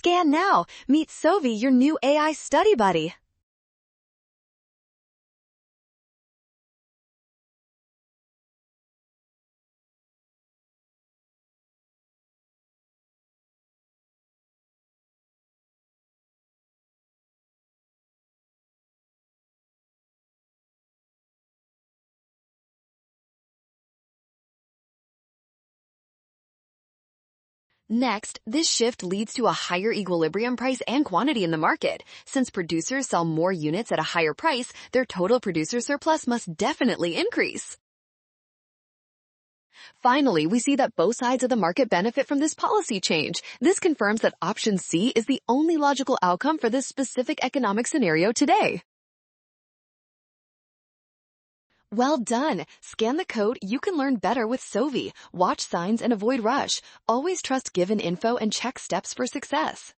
Scan now. Meet Sovi, your new AI study buddy. Next, this shift leads to a higher equilibrium price and quantity in the market. Since producers sell more units at a higher price, their total producer surplus must definitely increase. Finally, we see that both sides of the market benefit from this policy change. This confirms that option C is the only logical outcome for this specific economic scenario today. Well done! Scan the code. You can learn better with Sovi. Watch signs and avoid rush. Always trust given info and check steps for success.